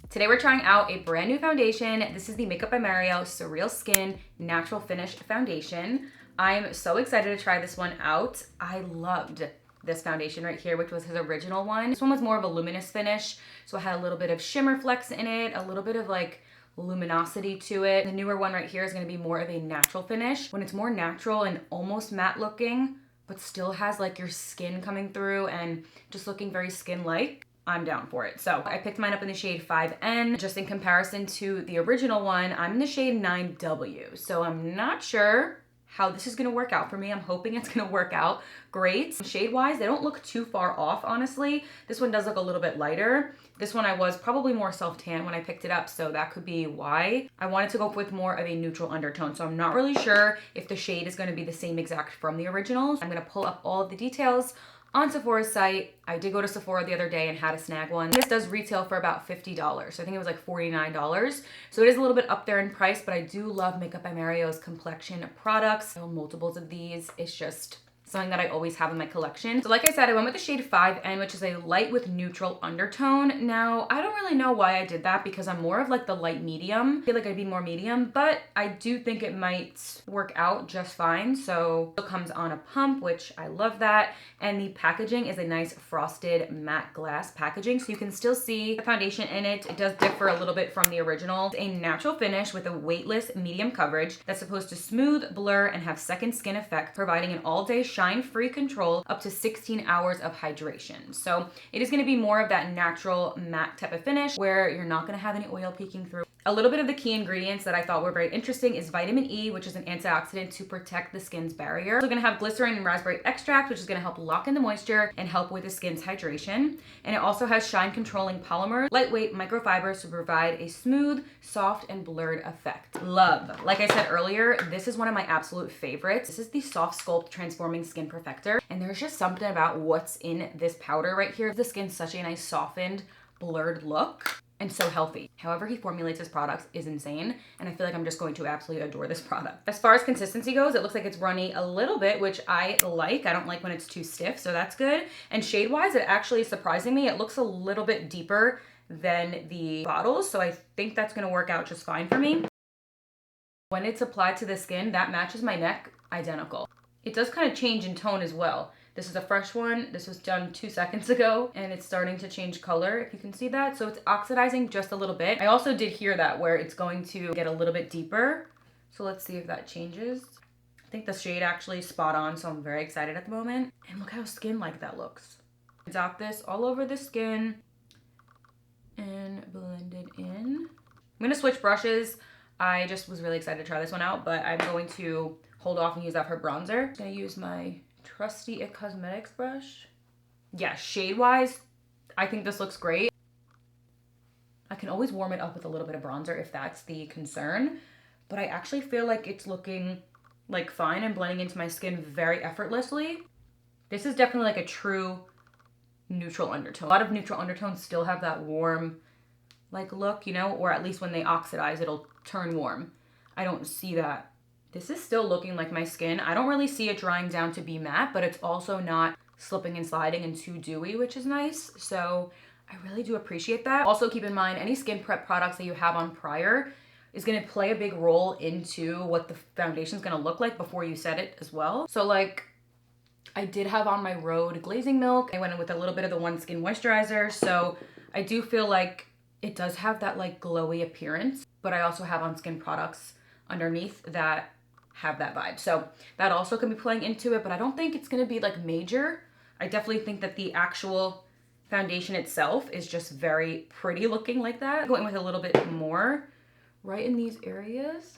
Today we're trying out a brand new foundation. This is the Makeup by Mario SurrealSkin Natural Finish Foundation. I'm so excited to try this one out. I loved this foundation right here, which was his original one. This one was more of a luminous finish, so it had a little bit of shimmer flecks in it, a little bit of like luminosity to it. The newer one right here is gonna be more of a natural finish. When it's more natural and almost matte looking, but still has like your skin coming through and just looking very skin-like, I'm down for it. So I picked mine up in the shade 5N. Just in comparison to the original one, I'm in the shade 9W. So I'm not sure how this is gonna work out for me. I'm hoping it's gonna work out great. Shade-wise, they don't look too far off, honestly. This one does look a little bit lighter. This one I was probably more self-tan when I picked it up, so that could be why. I wanted to go with more of a neutral undertone, so I'm not really sure if the shade is gonna be the same exact from the originals. I'm gonna pull up all of the details on Sephora's site. I did go to Sephora the other day and had a snag one. This does retail for about $50. So I think it was like $49. So it is a little bit up there in price, but I do love Makeup by Mario's complexion products. I own multiples of these. It's just something that I always have in my collection. So like I said, I went with the shade 5N, which is a light with neutral undertone. Now, I don't really know why I did that because I'm more of like the light medium. I feel like I'd be more medium, but I do think it might work out just fine. So it comes on a pump, which I love that. And the packaging is a nice frosted matte glass packaging. So you can still see the foundation in it. It does differ a little bit from the original. It's a natural finish with a weightless medium coverage that's supposed to smooth, blur, and have second skin effect, providing an all-day shine-free control up to 16 hours of hydration. So it is gonna be more of that natural matte type of finish where you're not gonna have any oil peeking through. A little bit of the key ingredients that I thought were very interesting is vitamin E, which is an antioxidant to protect the skin's barrier. So we're gonna have glycerin and raspberry extract, which is gonna help lock in the moisture and help with the skin's hydration. And it also has shine controlling polymers, lightweight microfibers to provide a smooth, soft, and blurred effect. Love. Like I said earlier, this is one of my absolute favorites. This is the Soft Sculpt Transforming Skin Perfector. And there's just something about what's in this powder right here. The skin's such a nice softened, blurred look. And so healthy. However he formulates his products is insane, and I feel like I'm just going to absolutely adore this product. As far as consistency goes, it looks like it's runny a little bit, which I like. I don't like when it's too stiff, so that's good. And shade-wise, it actually is surprising me. It looks a little bit deeper than the bottles, so I think that's gonna work out just fine for me. When it's applied to the skin, that matches my neck identical. It does kind of change in tone as well. This is a fresh one. This was done 2 seconds ago and it's starting to change color, if you can see that. So it's oxidizing just a little bit. I also did hear that where it's going to get a little bit deeper. So let's see if that changes. I think the shade actually is spot on, so I'm very excited at the moment. And look how skin-like that looks. Dot this all over the skin and blend it in. I'm gonna switch brushes. I just was really excited to try this one out, but I'm going to hold off and use that for bronzer. I'm gonna use my trusty It Cosmetics brush. Yeah, shade-wise, I think this looks great. I can always warm it up with a little bit of bronzer if that's the concern, but I actually feel like it's looking like fine and blending into my skin very effortlessly. This is definitely like a true neutral undertone. A lot of neutral undertones still have that warm like look, you know, or at least when they oxidize, it'll turn warm. I don't see that. This is still looking like my skin. I don't really see it drying down to be matte, but it's also not slipping and sliding and too dewy, which is nice. So I really do appreciate that. Also keep in mind, any skin prep products that you have on prior is gonna play a big role into what the foundation's gonna look like before you set it as well. So like, I did have on my Rhode Glazing Milk. I went in with a little bit of the One Skin Moisturizer. So I do feel like it does have that like glowy appearance, but I also have on skin products underneath that have that vibe. So that also can be playing into it, but I don't think it's gonna be like major. I definitely think that the actual foundation itself is just very pretty looking like that. Going with a little bit more right in these areas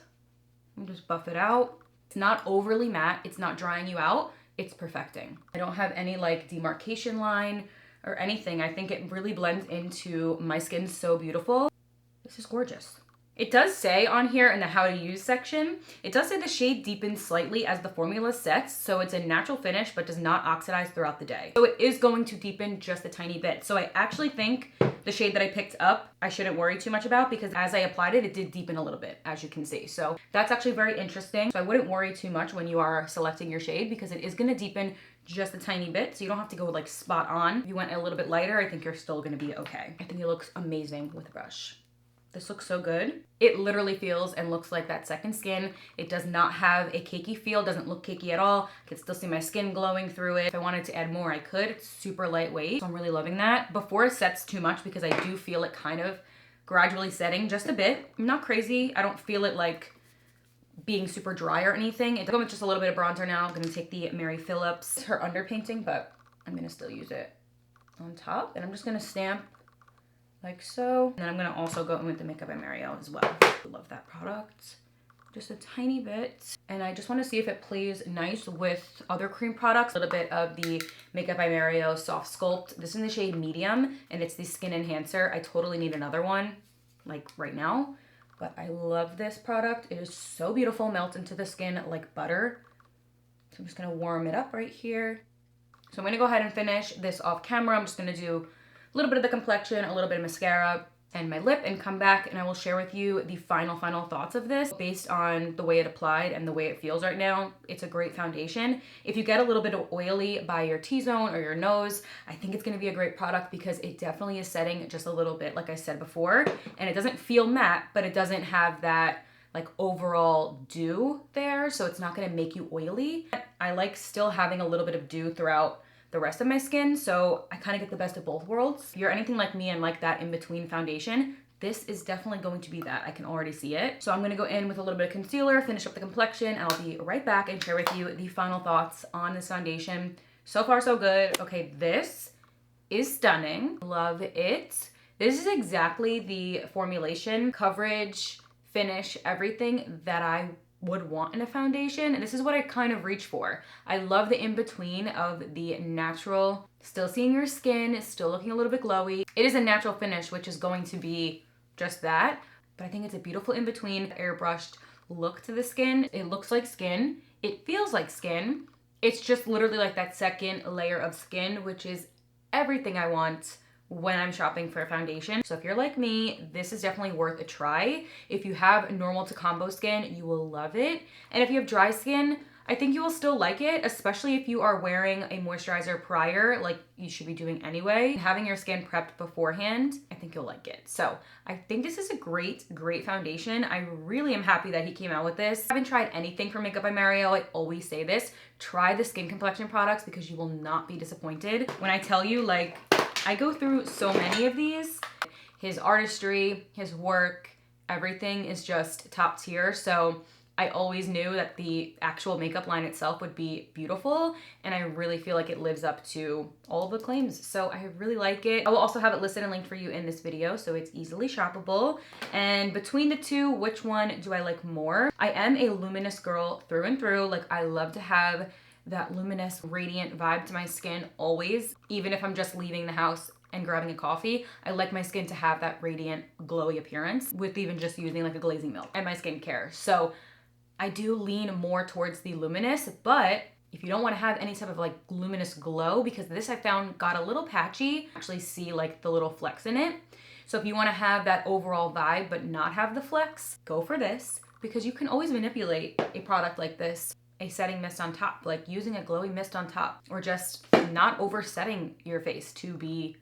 and just buff it out. It's not overly matte, it's not drying you out, it's perfecting. I don't have any like demarcation line or anything. I think it really blends into my skin so beautiful. This is gorgeous. It does say on here in the how to use section, it does say the shade deepens slightly as the formula sets, so it's a natural finish but does not oxidize throughout the day. So it is going to deepen just a tiny bit. So I actually think the shade that I picked up, I shouldn't worry too much about because as I applied it, it did deepen a little bit, as you can see. So that's actually very interesting. So I wouldn't worry too much when you are selecting your shade because it is gonna deepen just a tiny bit, so you don't have to go like spot on. If you went a little bit lighter, I think you're still gonna be okay. I think it looks amazing with a brush. This looks so good. It literally feels and looks like that second skin. It does not have a cakey feel, doesn't look cakey at all. I can still see my skin glowing through it. If I wanted to add more, I could. It's super lightweight, so I'm really loving that. Before it sets too much, because I do feel it kind of gradually setting just a bit. I'm not crazy. I don't feel it like being super dry or anything. It's going with just a little bit of bronzer now. I'm gonna take the Mary Phillips, her underpainting, but I'm gonna still use it on top. And I'm just gonna stamp like so. And then I'm gonna also go in with the Makeup by Mario as well. I love that product. Just a tiny bit. And I just wanna see if it plays nice with other cream products. A little bit of the Makeup by Mario Soft Sculpt. This is in the shade Medium, and it's the Skin Enhancer. I totally need another one, like right now. But I love this product. It is so beautiful, melts into the skin like butter. So I'm just gonna warm it up right here. So I'm gonna go ahead and finish this off camera. I'm just gonna do a little bit of the complexion, a little bit of mascara, and my lip, and come back and I will share with you the final thoughts of this based on the way it applied and the way it feels right now. It's a great foundation. If you get a little bit of oily by your T-zone or your nose, I think it's gonna be a great product because it definitely is setting just a little bit, like I said before, and it doesn't feel matte, but it doesn't have that like overall dew there, so it's not gonna make you oily. I like still having a little bit of dew throughout the rest of my skin, so I kind of get the best of both worlds. If you're anything like me and like that in-between foundation, this is definitely going to be that. I can already see it. So I'm gonna go in with a little bit of concealer, finish up the complexion, and I'll be right back and share with you the final thoughts on this foundation. So far, so good. Okay, this is stunning. Love it. This is exactly the formulation, coverage, finish, everything that I would want in a foundation, and this is what I kind of reach for. I love the in-between of the natural, still seeing your skin, still looking a little bit glowy. It is a natural finish, which is going to be just that, but I think it's a beautiful in-between, airbrushed look to the skin. It looks like skin, it feels like skin. It's just literally like that second layer of skin, which is everything I want when I'm shopping for a foundation. So if you're like me, this is definitely worth a try. If you have normal to combo skin, you will love it. And if you have dry skin, I think you will still like it, especially if you are wearing a moisturizer prior, like you should be doing anyway. Having your skin prepped beforehand, I think you'll like it. So I think this is a great foundation. I really am happy that he came out with this. I haven't tried anything from Makeup by Mario. I always say this, try the skin complexion products because you will not be disappointed. When I tell you, like, I go through so many of these. His artistry, his work, everything is just top tier. So I always knew that the actual makeup line itself would be beautiful, and I really feel like it lives up to all of the claims. So I really like it. I will also have it listed and linked for you in this video, so it's easily shoppable. And between the two, which one do I like more? I am a luminous girl through and through. Like, I love to have that luminous, radiant vibe to my skin always, even if I'm just leaving the house and grabbing a coffee. I like my skin to have that radiant, glowy appearance with even just using like a glazing milk and my skincare. So I do lean more towards the luminous, but if you don't want to have any type of like luminous glow, because this I found got a little patchy, actually see like the little flecks in it. So if you want to have that overall vibe but not have the flecks, go for this, because you can always manipulate a product like this. A setting mist on top, like using a glowy mist on top, or just not oversetting your face to be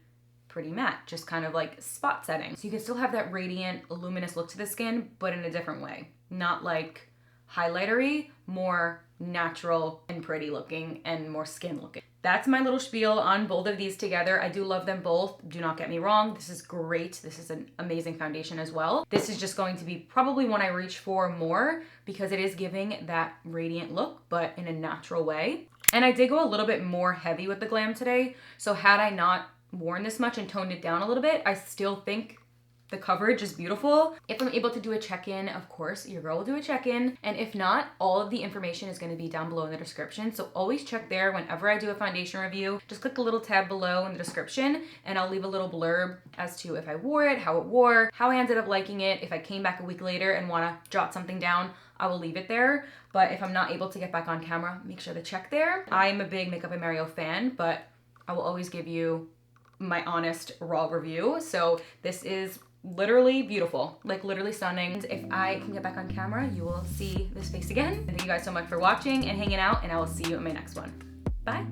pretty matte, just kind of like spot setting. So you can still have that radiant, luminous look to the skin, but in a different way. Not like highlightery, more natural and pretty looking and more skin looking. That's my little spiel on both of these together. I do love them both. Do not get me wrong. This is great. This is an amazing foundation as well. This is just going to be probably one I reach for more because it is giving that radiant look, but in a natural way. And I did go a little bit more heavy with the glam today. So had I not worn this much and toned it down a little bit, I still think the coverage is beautiful. If I'm able to do a check-in, of course, your girl will do a check-in. And if not, all of the information is going to be down below in the description. So always check there whenever I do a foundation review. Just click the little tab below in the description and I'll leave a little blurb as to if I wore it, how it wore, how I ended up liking it. If I came back a week later and want to jot something down, I will leave it there. But if I'm not able to get back on camera, make sure to check there. I am a big Makeup by Mario fan, but I will always give you my honest, raw review. So this is literally beautiful, like literally stunning. If I can get back on camera, you will see this face again. Thank you guys so much for watching and hanging out, and I will see you in my next one. Bye.